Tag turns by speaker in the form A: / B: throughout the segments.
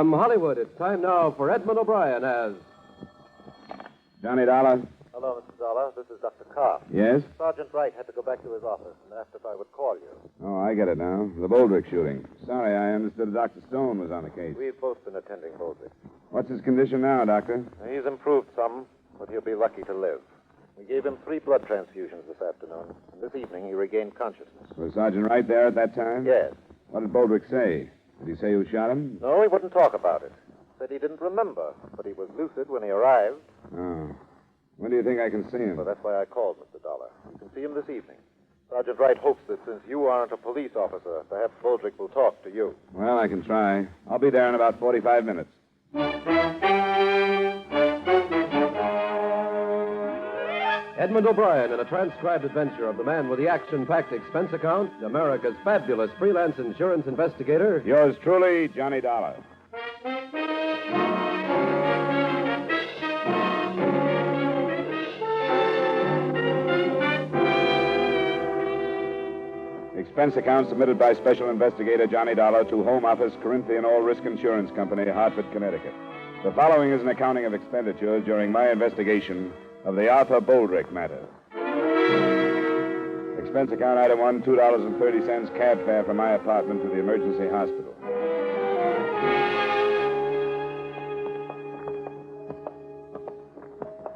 A: From Hollywood, it's time now for Edmund O'Brien as...
B: Johnny Dollar?
C: Hello, Mr. Dollar. This is Dr. Carr.
B: Yes?
C: Sergeant Wright had to go back to his office and asked if I would call you.
B: Oh, I get it now. The Boldrick shooting. Sorry, I understood Dr. Stone was on the case.
C: We've both been attending Boldrick.
B: What's his condition now, Doctor?
C: He's improved some, but he'll be lucky to live. We gave him 3 blood transfusions this afternoon, and this evening he regained consciousness.
B: Was Sergeant Wright there at that time?
C: Yes.
B: What did Boldrick say? Did he say who shot him?
C: No, he wouldn't talk about it. Said he didn't remember, but he was lucid when he arrived.
B: Oh. When do you think I can see him?
C: Well, that's why I called, Mr. Dollar. You can see him this evening. Sergeant Wright hopes that since you aren't a police officer, perhaps Boldrick will talk to you.
B: Well, I can try. I'll be there in about 45 minutes.
A: Edmund O'Brien in a transcribed adventure of the man with the action-packed expense account, America's fabulous freelance insurance investigator.
B: Yours truly, Johnny Dollar. Expense account submitted by Special Investigator Johnny Dollar to Home Office, Corinthian All Risk Insurance Company, Hartford, Connecticut. The following is an accounting of expenditures during my investigation of the Arthur Boldrick matter. Expense account item 1, $2.30 cab fare from my apartment to the emergency hospital.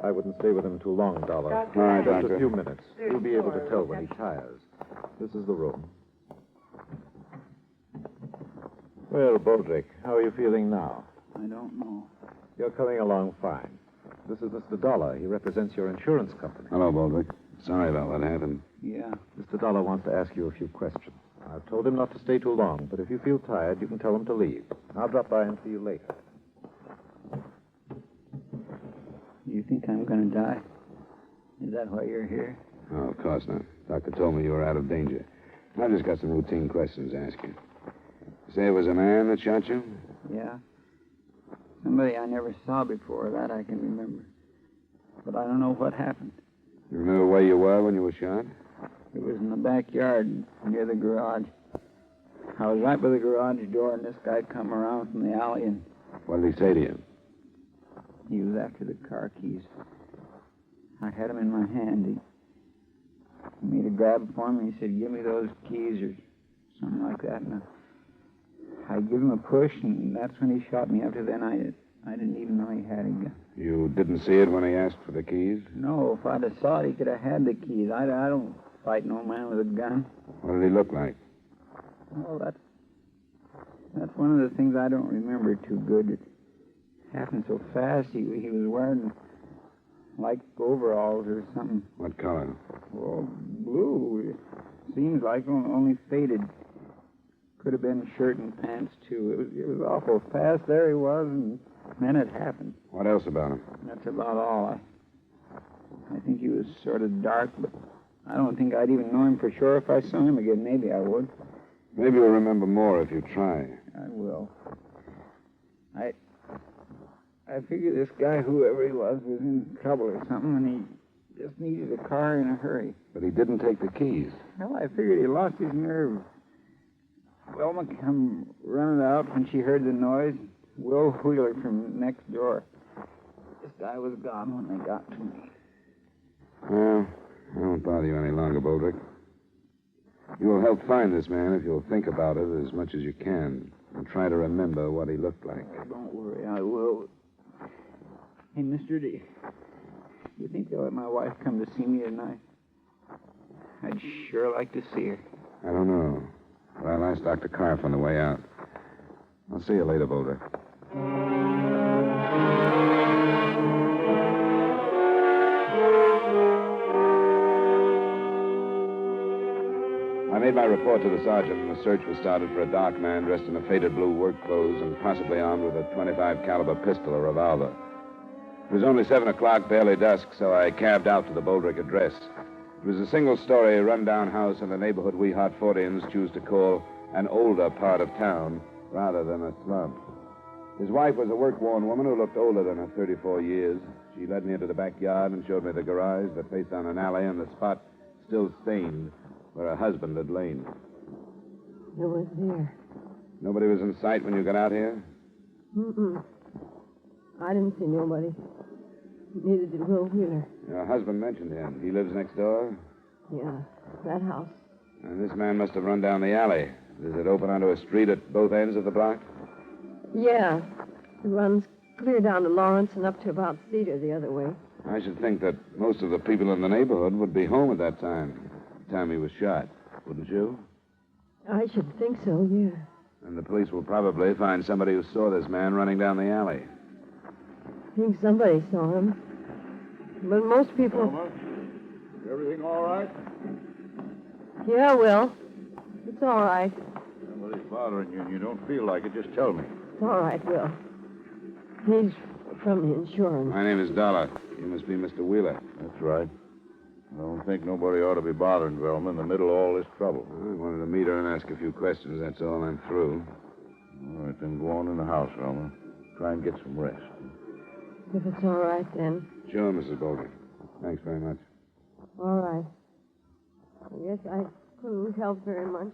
C: I wouldn't stay with him too long, Dollar.
B: All right,
C: Just
B: Doctor.
C: a few minutes. You'll be able to tell when he tires. This is the room. Well, Boldrick, how are you feeling now?
D: I don't know.
C: You're coming along fine. This is Mr. Dollar. He represents your insurance company.
B: Hello, Boldrick. Sorry about what happened.
D: Yeah.
C: Mr. Dollar wants to ask you a few questions. I've told him not to stay too long, but if you feel tired, you can tell him to leave. I'll drop by and see you later.
D: You think I'm going to die? Is that why you're here?
B: Oh, of course not. Doctor told me you were out of danger. I've just got some routine questions to ask you. You say it was a man that shot you?
D: Yeah. Somebody I never saw before, that I can remember. But I don't know what happened.
B: You remember where you were when you were shot?
D: It was in the backyard near the garage. I was right by the garage door, and this guy come around from the alley, and
B: What did he say to you?
D: he was after the car keys. I had them in my hand. He made a grab for me. He said, "Give me those keys," or something like that. And I give him a push, and that's when he shot me. After then, I didn't even know he had a gun.
B: You didn't see it when he asked for the keys?
D: No, if I'd have saw it, he could have had the keys. I don't fight no man with a gun.
B: What did he look like?
D: Oh, that's one of the things I don't remember too good. It happened so fast. He was wearing like overalls or something.
B: What color?
D: Oh, blue. It seems like only faded. Could have been shirt and pants too. It was awful fast. There he was, and then it happened.
B: What else about him?
D: That's about all. I think he was sort of dark, but I don't think I'd even know him for sure if I saw him again. Maybe I would.
B: Maybe you'll remember more if you try.
D: I will. I figure this guy, whoever he was in trouble or something, and he just needed a car in a hurry.
B: But he didn't take the keys.
D: Well, I figured he lost his nerve. Wilma come running out when she heard the noise. Will Wheeler from next door. This guy was gone when they got to me.
B: Well, I won't bother you any longer, Boldrick. You will help find this man if you'll think about it as much as you can and try to remember what he looked like.
D: Oh, don't worry, I will. Hey, mister, do you think they'll let my wife come to see me tonight? I'd sure like to see her.
B: I don't know. But I'll ask Dr. Carf on the way out. I'll see you later, Boulder. I made my report to the sergeant, and the search was started for a dark man dressed in a faded blue work clothes and possibly armed with a .25 caliber pistol or revolver. It was only 7 o'clock, barely dusk, so I cabbed out to the Boldrick address. It was a single-story, run-down house in a neighborhood we Hartfordians choose to call an older part of town rather than a slum. His wife was a work-worn woman who looked older than her 34 years. She led me into the backyard and showed me the garage that faced on an alley and the spot still stained where her husband had lain.
E: Who was there?
B: Nobody was in sight when you got out here?
E: Mm-mm. I didn't see nobody. Neither did Will Wheeler.
B: Your husband mentioned him. He lives next door?
E: Yeah, that house.
B: And this man must have run down the alley. Does it open onto a street at both ends of the block?
E: Yeah. It runs clear down to Lawrence and up to about Cedar the other way.
B: I should think that most of the people in the neighborhood would be home at that time. The time he was shot, wouldn't you?
E: I should think so, yeah.
B: And the police will probably find somebody who saw this man running down the alley.
E: I think somebody saw him. But most people...
F: Wilma, everything all right?
E: Yeah, Will. It's all right.
F: Somebody's bothering you and you don't feel like it, just tell me.
E: It's all right, Will. He's from the insurance.
B: My name is Dollar. You must be Mr. Wheeler.
F: That's right. I don't think nobody ought to be bothering Velma in the middle of all this trouble.
B: I wanted to meet her and ask a few questions, that's all. I'm through.
F: All right, then go on in the house, Velma. Try and get some rest.
E: If it's all right, then.
B: Sure, Mrs. Boldrick. Thanks very much.
E: All right. I guess I couldn't help very much.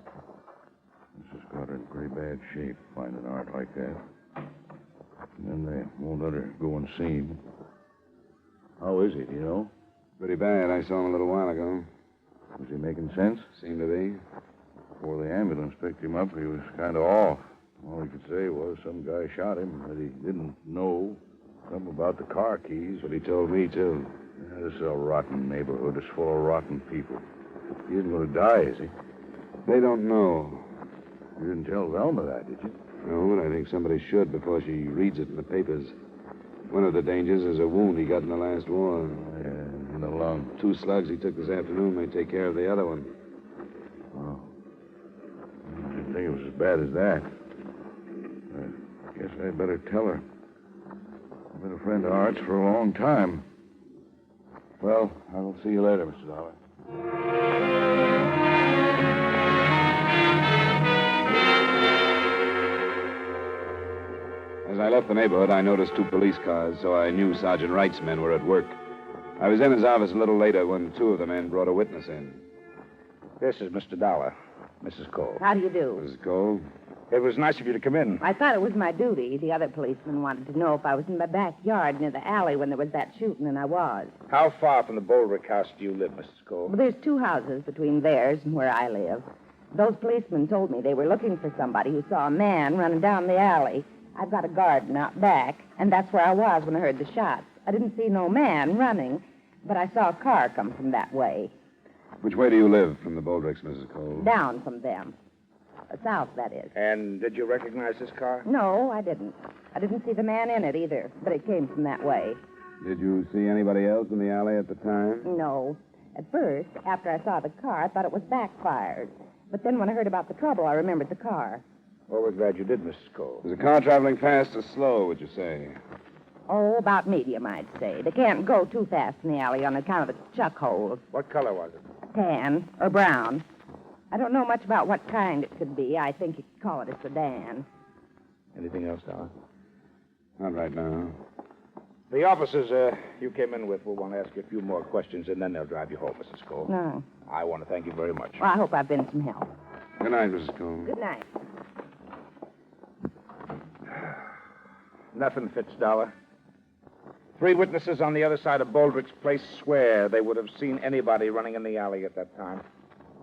F: Mrs. got her in pretty bad shape, finding Art like that. And then they won't let her go and see him. How is he, do you know?
B: Pretty bad. I saw him a little while ago.
F: Was he making sense?
B: Seemed to be.
F: Before the ambulance picked him up, he was kind of off. All he could say was some guy shot him, that he didn't know. Something about the car keys.
B: But he told me, too.
F: Yeah, this is a rotten neighborhood. It's full of rotten people. He isn't going to die, is he?
B: They don't know.
F: You didn't tell Velma that, did you?
B: No, but I think somebody should before she reads it in the papers. One of the dangers is a wound he got in the last war.
F: Yeah, in the lung.
B: 2 slugs he took this afternoon may take care of the other one.
F: Oh. I didn't think it was as bad as that. I guess I'd better tell her. I've been a friend of Art's for a long time. Well, I'll see you later, Mr. Dollar.
B: As I left the neighborhood, I noticed 2 police cars, so I knew Sergeant Wright's men were at work. I was in his office a little later when 2 of the men brought a witness in.
G: This is Mr. Dollar, Mrs. Cole.
H: How do you do?
B: Mrs. Cole?
G: It was nice of you to come in.
H: I thought it was my duty. The other policeman wanted to know if I was in my backyard near the alley when there was that shooting, and I was.
G: How far from the Boldrick house do you live, Mrs. Cole?
H: Well, there's 2 houses between theirs and where I live. Those policemen told me they were looking for somebody who saw a man running down the alley. I've got a garden out back, and that's where I was when I heard the shots. I didn't see no man running, but I saw a car come from that way.
B: Which way do you live from the Boldricks, Mrs. Cole?
H: Down from them. South, that is.
G: And did you recognize this car?
H: No, I didn't. I didn't see the man in it either, but it came from that way.
B: Did you see anybody else in the alley at the time?
H: No. At first, after I saw the car, I thought it was backfired. But then when I heard about the trouble, I remembered the car.
G: Well, we're glad you did, Mrs. Cole.
B: Was the car traveling fast or slow, would you say?
H: Oh, about medium, I'd say. They can't go too fast in the alley on account of the chuck holes.
G: What color was it?
H: Tan or brown. I don't know much about what kind it could be. I think you could call it a sedan.
G: Anything else, Dollar?
B: Not right now.
G: The officers you came in with will want to ask you a few more questions, and then they'll drive you home, Mrs. Cole.
H: No.
G: I want to thank you very much.
H: Well, I hope I've been some help.
B: Good night, Mrs. Cole.
H: Good night.
G: Nothing fits, Dollar. 3 witnesses on the other side of Boldrick's place swear they would have seen anybody running in the alley at that time.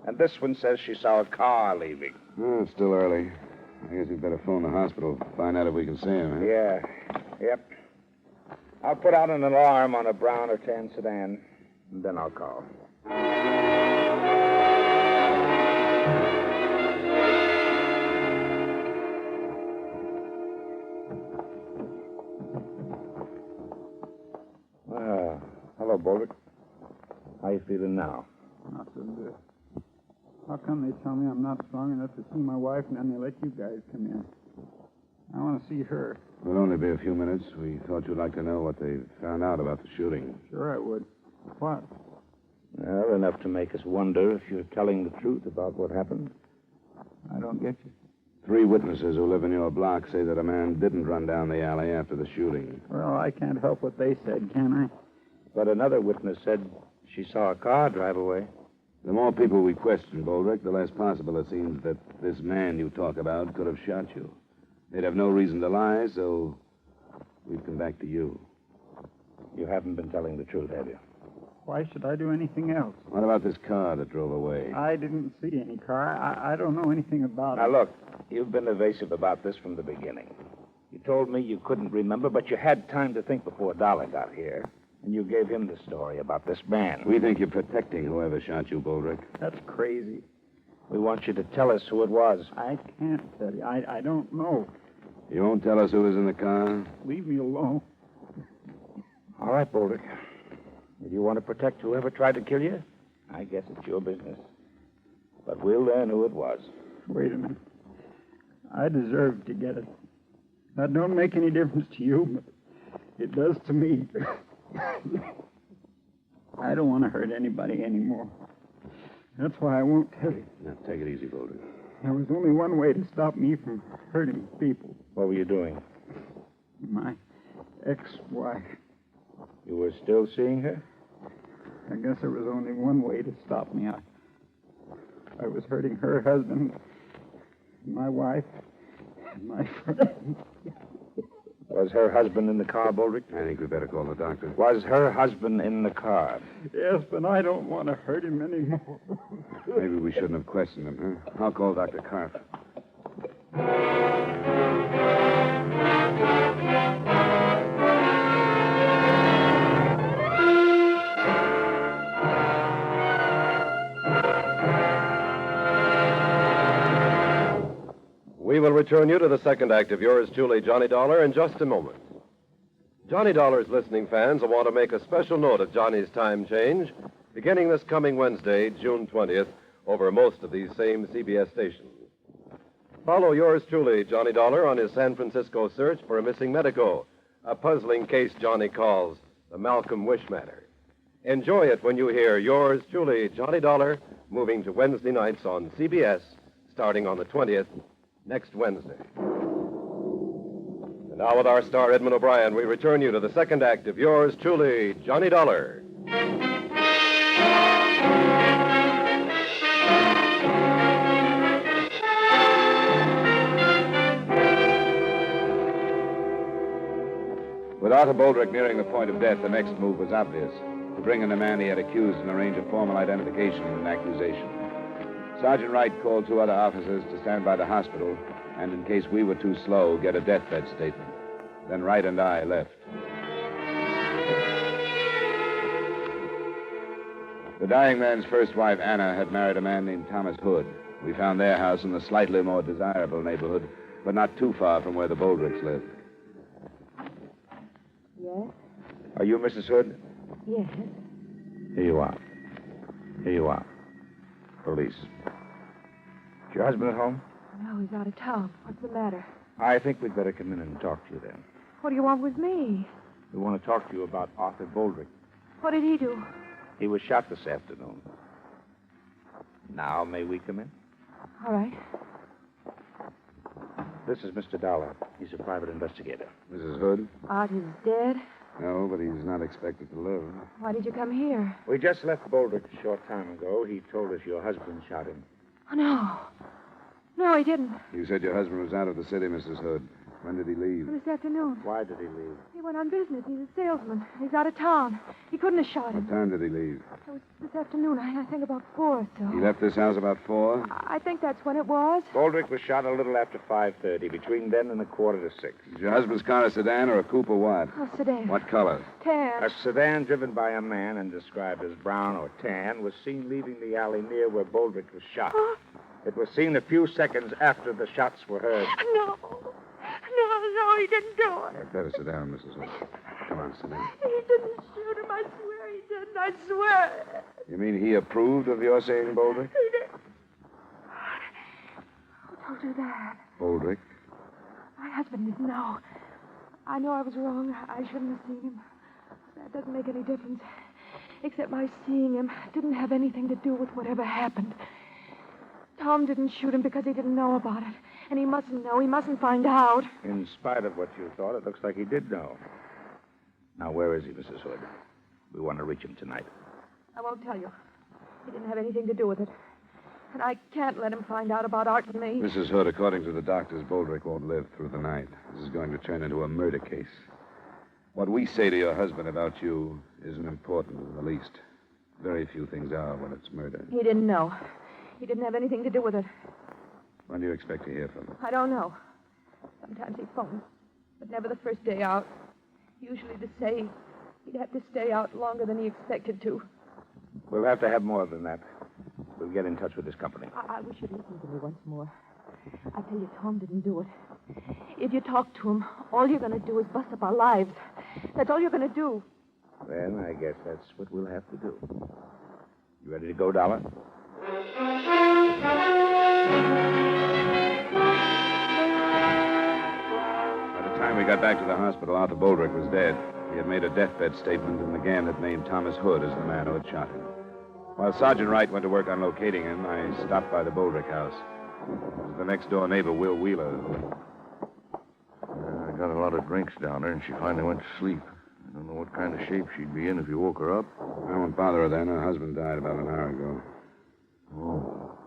G: And this one says she saw a car leaving.
B: Oh, it's still early. I guess we'd better phone the hospital, find out if we can see him, huh?
G: Yeah. Yep. I'll put out an alarm on a brown or tan sedan, and then I'll call. Hello, Boldrick. How you feeling now?
D: Not so good. How come they tell me I'm not strong enough to see my wife, and then they let you guys come in? I want to see her.
B: It'll only be a few minutes. We thought you'd like to know what they found out about the shooting.
D: Sure I would. What?
G: Well, enough to make us wonder if you're telling the truth about what happened.
D: I don't get you.
B: 3 witnesses who live in your block say that a man didn't run down the alley after the shooting.
D: Well, I can't help what they said, can I?
G: But another witness said she saw a car drive away.
B: The more people we question, Boldrick, the less possible it seems that this man you talk about could have shot you. They'd have no reason to lie, so we've come back to you.
G: You haven't been telling the truth, have you?
D: Why should I do anything else?
B: What about this car that drove away?
D: I didn't see any car. I don't know anything about it.
G: Now, look, you've been evasive about this from the beginning. You told me you couldn't remember, but you had time to think before Dollar got here. And you gave him the story about this man.
B: We think you're protecting whoever shot you, Boldrick.
D: That's crazy.
G: We want you to tell us who it was.
D: I can't tell you. I don't know.
B: You won't tell us who was in the car?
D: Leave me alone.
G: All right, Boldrick. If you want to protect whoever tried to kill you, I guess it's your business. But we'll learn who it was.
D: Wait a minute. I deserve to get it. That don't make any difference to you, but it does to me. I don't want to hurt anybody anymore. That's why I won't tell you.
B: Now, take it easy, Boldrick.
D: There was only one way to stop me from hurting people.
G: What were you doing?
D: My ex-wife.
G: You were still seeing her?
D: I guess there was only one way to stop me. I was hurting her husband, my wife, and my friend.
G: Was her husband in the car, Boldrick?
B: I think we better call the doctor.
G: Was her husband in the car?
D: Yes, but I don't want to hurt him anymore.
B: Maybe we shouldn't have questioned him, huh? I'll call Dr. Karp.
A: We will return you to the second act of yours truly, Johnny Dollar, in just a moment. Johnny Dollar's listening fans will want to make a special note of Johnny's time change, beginning this coming Wednesday, June 20th, over most of these same CBS stations. Follow yours truly, Johnny Dollar, on his San Francisco search for a missing medico, a puzzling case Johnny calls the Malcolm Wish matter. Enjoy it when you hear yours truly, Johnny Dollar, moving to Wednesday nights on CBS, starting on the 20th, next Wednesday. And now with our star, Edmund O'Brien, we return you to the second act of yours truly, Johnny Dollar.
B: With Arthur Boldrick nearing the point of death, the next move was obvious. To bring in the man he had accused and arrange a formal identification and accusation. Sergeant Wright called two other officers to stand by the hospital and, in case we were too slow, get a deathbed statement. Then Wright and I left. The dying man's first wife, Anna, had married a man named Thomas Hood. We found their house in a slightly more desirable neighborhood, but not too far from where the Boldricks lived.
H: Yes?
G: Are you Mrs. Hood?
H: Yes.
G: Here you are. Here you are. Police. Is your husband at home?
E: No, he's out of town. What's the matter?
G: I think we'd better come in and talk to you then.
E: What do you want with me?
G: We want to talk to you about Arthur Boldrick.
E: What did he do?
G: He was shot this afternoon. Now, may we come in?
E: All right.
G: This is Mr. Dollar. He's a private investigator.
B: Mrs. Hood?
E: Art is dead.
B: No, but he's not expected to live.
E: Why did you come here?
G: We just left Boldrick a short time ago. He told us your husband shot him.
E: Oh, no. No, he didn't.
B: You said your husband was out of the city, Mrs. Hood. When did he leave?
E: This afternoon.
G: Why did he leave?
E: He went on business. He's a salesman. He's out of town. He couldn't have shot him.
B: What time did he leave?
E: It was this afternoon. I think about 4 or so.
B: He left this house about 4?
E: I think that's when it was.
G: Boldrick was shot a little after 5:30, between then and 5:45.
B: Is your husband's car a sedan or a coupe or what?
E: A sedan.
B: What color?
E: Tan.
G: A sedan driven by a man and described as brown or tan was seen leaving the alley near where Boldrick was shot. It was seen a few seconds after the shots were heard.
E: No. No, he didn't do it.
B: Better sit down, Mrs. Hood. Come on, sit down.
E: He didn't shoot him. I swear he didn't. I swear.
B: You mean he approved of your saying Boldrick?
E: He did. Who told you that?
B: Boldrick?
E: My husband didn't know. I know I was wrong. I shouldn't have seen him. That doesn't make any difference. Except my seeing him didn't have anything to do with whatever happened. Tom didn't shoot him because he didn't know about it. And he mustn't know. He mustn't find out.
G: In spite of what you thought, it looks like he did know. Now, where is he, Mrs. Hood? We want to reach him tonight.
E: I won't tell you. He didn't have anything to do with it. And I can't let him find out about Art and me.
B: Mrs. Hood, according to the doctors, Boldrick won't live through the night. This is going to turn into a murder case. What we say to your husband about you isn't important in the least. Very few things are when it's murder.
E: He didn't know. He didn't have anything to do with it.
B: When do you expect to hear from him?
E: I don't know. Sometimes he phones, but never the first day out. Usually to say he'd have to stay out longer than he expected to.
G: We'll have to have more than that. We'll get in touch with this company.
E: I wish you'd listen to me once more. I tell you, Tom didn't do it. If you talk to him, all you're going to do is bust up our lives. That's all you're going to do.
G: Well, I guess that's what we'll have to do. You ready to go, Dollar?
B: By the time we got back to the hospital, Arthur Boldrick was dead. He had made a deathbed statement, and again had named Thomas Hood as the man who had shot him. While Sergeant Wright went to work on locating him, I stopped by the Boldrick house. It was the next-door neighbor, Will Wheeler, who...
F: I got a lot of drinks down there, and she finally went to sleep. I don't know what kind of shape she'd be in if you woke her up.
B: I won't bother her then. Her husband died about an hour ago.
F: Oh.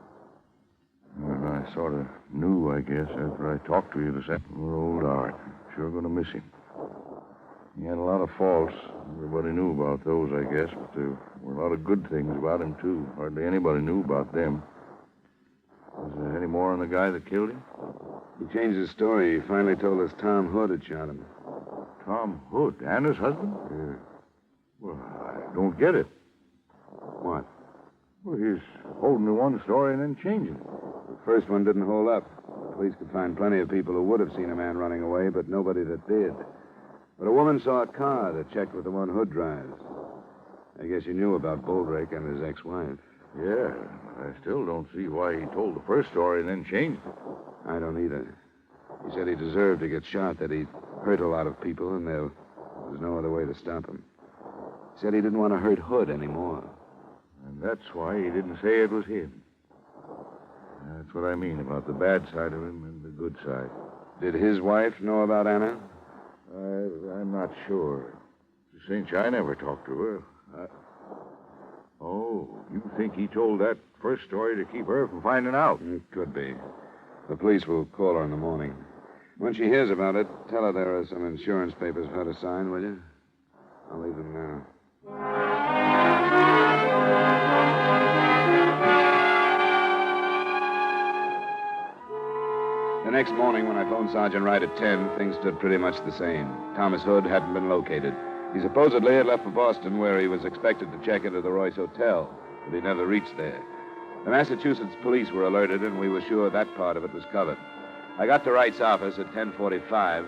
F: Well, I sort of knew, I guess, after I talked to you this afternoon. Poor old Art. Sure going to miss him. He had a lot of faults. Everybody knew about those, I guess, but there were a lot of good things about him, too. Hardly anybody knew about them. Was there any more on the guy that killed him?
B: He changed his story. He finally told us Tom Hood had shot him.
F: Tom Hood, Anna's husband?
B: Yeah.
F: Well, I don't get it.
B: What?
F: Well, he's holding to one story and then changing it.
B: The first one didn't hold up. The police could find plenty of people who would have seen a man running away, but nobody that did. But a woman saw a car that checked with the one Hood drives. I guess you knew about Boldrick and his ex-wife.
F: Yeah, I still don't see why he told the first story and then changed it.
B: I don't either. He said he deserved to get shot, that he'd hurt a lot of people, and there was no other way to stop him. He said he didn't want to hurt Hood anymore.
F: And that's why he didn't say it was him. That's what I mean about the bad side of him and the good side.
B: Did his wife know about Anna?
F: I'm not sure. It's a cinch I never talked to her. Oh, you think he told that first story to keep her from finding out?
B: It could be. The police will call her in the morning. When she hears about it, tell her there are some insurance papers for her to sign, will you? I'll leave them now. The next morning, when I phoned Sergeant Wright at 10, things stood pretty much the same. Thomas Hood hadn't been located. He supposedly had left for Boston, where he was expected to check into the Royce Hotel, but he never reached there. The Massachusetts police were alerted, and we were sure that part of it was covered. I got to Wright's office at 10:45,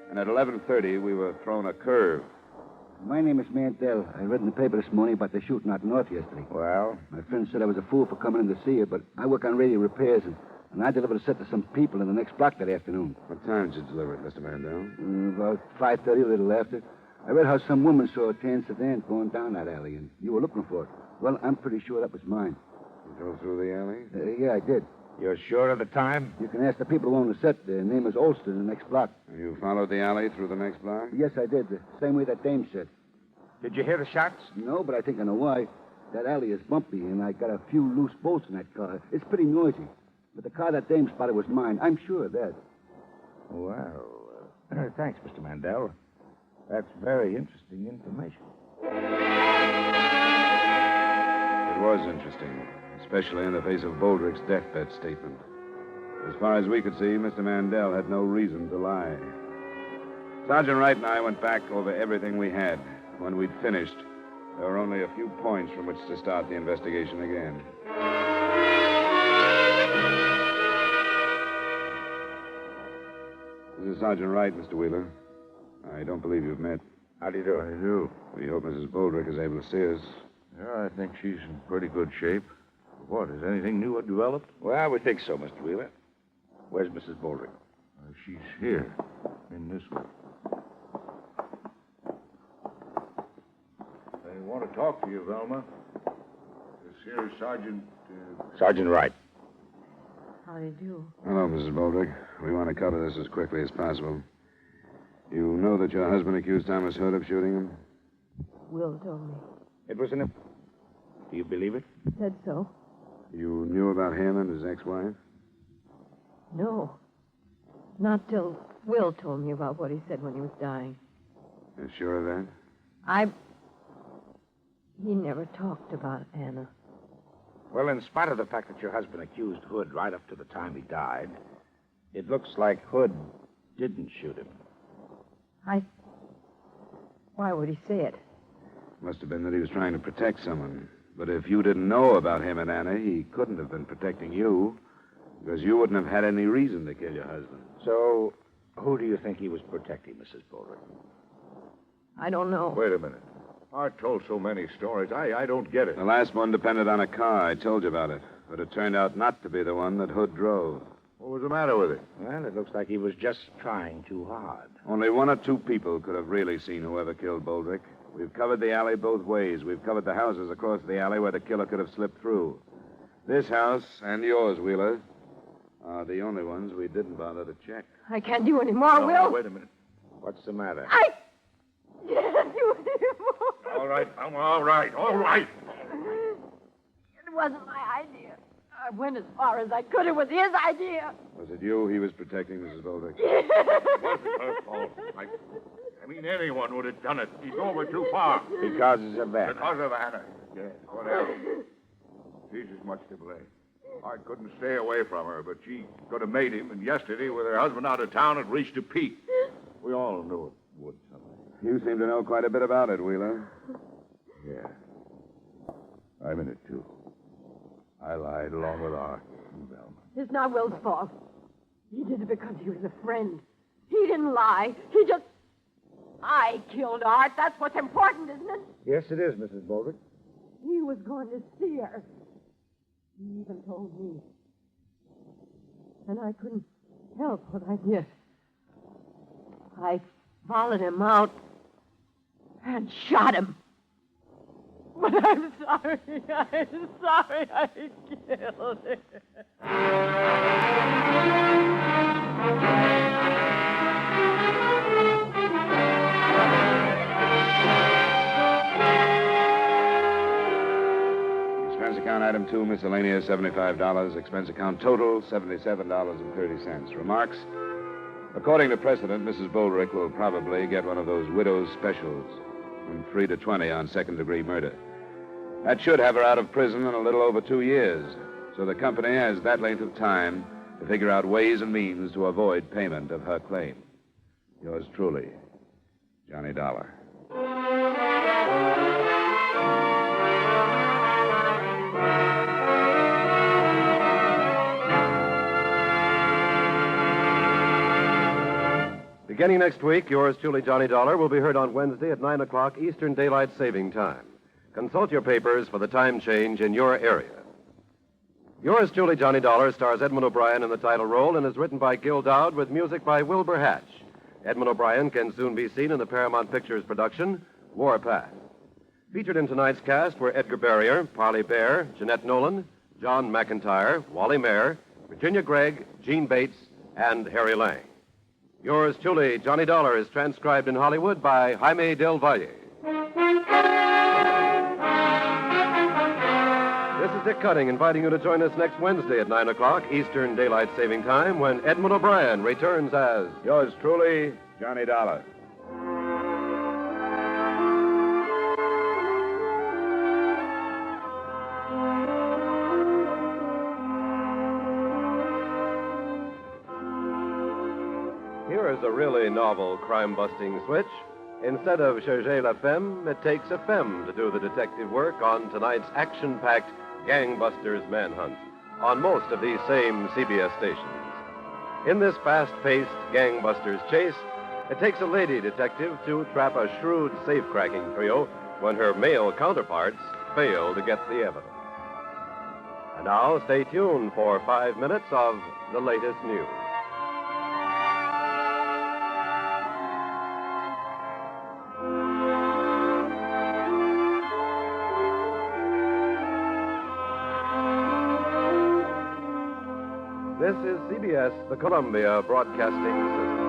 B: and at 11:30, we were thrown a curve.
I: My name is Mandel. I read in the paper this morning about the shooting out north yesterday.
G: Well?
I: My friend said I was a fool for coming in to see you, but I work on radio repairs, and I delivered a set to some people in the next block that afternoon.
B: What time did you deliver it, Mr. Mandel?
I: About 5:30, a little after. I read how some woman saw a tan sedan going down that alley, and you were looking for it. Well, I'm pretty sure that was mine.
B: You drove through the alley?
I: Yeah, I did.
G: You're sure of the time?
I: You can ask the people who own the set. Their name is Olston, in the next block.
B: You followed the alley through the next block?
I: Yes, I did. The same way that dame said.
G: Did you hear the shots?
I: No, but I think I know why. That alley is bumpy, and I got a few loose bolts in that car. It's pretty noisy. But the car that dame spotted was mine. I'm sure of that.
G: Well, thanks, Mr. Mandel. That's very interesting information.
B: It was interesting, especially in the face of Boldrick's deathbed statement. As far as we could see, Mr. Mandel had no reason to lie. Sergeant Wright and I went back over everything we had. When we'd finished, there were only a few points from which to start the investigation again. This is Sergeant Wright, Mr. Wheeler. I don't believe you've met.
G: How do you do?
F: I do.
B: We hope Mrs. Boldrick is able to see us.
F: Yeah, I think she's in pretty good shape. What, has anything new developed?
G: Well, we think so, Mr. Wheeler. Where's Mrs. Boldrick?
F: She's here, in this one. I want to talk to you, Velma. This here is Sergeant...
G: Sergeant Wright.
E: How do you do?
B: Hello, Mrs. Boldrick. We want to cover this as quickly as possible. You know that your husband accused Thomas Hood of shooting him?
E: Will told me.
G: It was an... Do you believe it?
E: Said so.
B: You knew about him and his ex-wife?
E: No. Not till Will told me about what he said when he was dying.
B: You're sure of that?
E: He never talked about Anna.
G: Well, in spite of the fact that your husband accused Hood right up to the time he died, it looks like Hood didn't shoot him.
E: Why would he say it?
B: Must have been that he was trying to protect someone. But if you didn't know about him and Anna, he couldn't have been protecting you, because you wouldn't have had any reason to kill your husband.
G: So, who do you think he was protecting, Mrs. Boldrick?
E: I don't know.
F: Wait a minute. Art told so many stories. I don't get it.
B: The last one depended on a car. I told you about it. But it turned out not to be the one that Hood drove.
F: What was the matter with it?
G: Well, it looks like he was just trying too hard.
B: Only one or two people could have really seen whoever killed Boldrick. We've covered the alley both ways. We've covered the houses across the alley where the killer could have slipped through. This house and yours, Wheeler, are the only ones we didn't bother to check.
E: I can't do any more, Will.
F: No, wait a minute.
G: What's the matter?
E: I can't do any more.
F: All right, I'm all right. All right.
E: It wasn't my idea. I went as far as I could. It was his idea.
B: Was it you he was protecting, Mrs. Boldrick?
F: It wasn't her fault. I mean, anyone would have done it. He's over too far.
G: Because of that.
F: Because of Anna. Yes, whatever. She's as much to blame. Art couldn't stay away from her, but she could have made him, and yesterday, with her husband out of town, it reached a peak. We all knew it would someday.
B: You seem to know quite a bit about it, Wheeler.
F: Yeah. I'm in it, too. I lied along with Art and Velma.
E: It's not Will's fault. He did it because he was a friend. He didn't lie. He just... I killed Art. That's what's important, isn't it?
G: Yes, it is, Mrs. Boldrick.
E: He was going to see her. He even told me. And I couldn't help what I did. I followed him out and shot him. But I'm sorry. I'm sorry I killed him.
B: Expense account item 2, miscellaneous, $75. Expense account total, $77.30. Remarks? According to precedent, Mrs. Boldrick will probably get one of those widow's specials from 3 to 20 on second-degree murder. That should have her out of prison in a little over 2 years. So the company has that length of time to figure out ways and means to avoid payment of her claim. Yours truly, Johnny Dollar.
A: Beginning next week, yours truly, Johnny Dollar, will be heard on Wednesday at 9 o'clock Eastern Daylight Saving Time. Consult your papers for the time change in your area. Yours truly, Johnny Dollar, stars Edmund O'Brien in the title role and is written by Gil Dowd with music by Wilbur Hatch. Edmund O'Brien can soon be seen in the Paramount Pictures production, Warpath. Featured in tonight's cast were Edgar Barrier, Parley Bear, Jeanette Nolan, John McIntyre, Wally Mayer, Virginia Gregg, Gene Bates, and Harry Lang. Yours truly, Johnny Dollar, is transcribed in Hollywood by Jaime Del Valle. This is Dick Cutting inviting you to join us next Wednesday at 9 o'clock Eastern Daylight Saving Time when Edmund O'Brien returns as
B: Yours truly, Johnny Dollar.
A: Here is a really novel crime-busting switch. Instead of Cherchez la Femme, it takes a femme to do the detective work on tonight's action-packed Gangbusters Manhunt on most of these same CBS stations. In this fast-paced Gangbusters chase, it takes a lady detective to trap a shrewd safe-cracking trio when her male counterparts fail to get the evidence. And now, stay tuned for 5 minutes of the latest news. This is CBS, the Columbia Broadcasting System.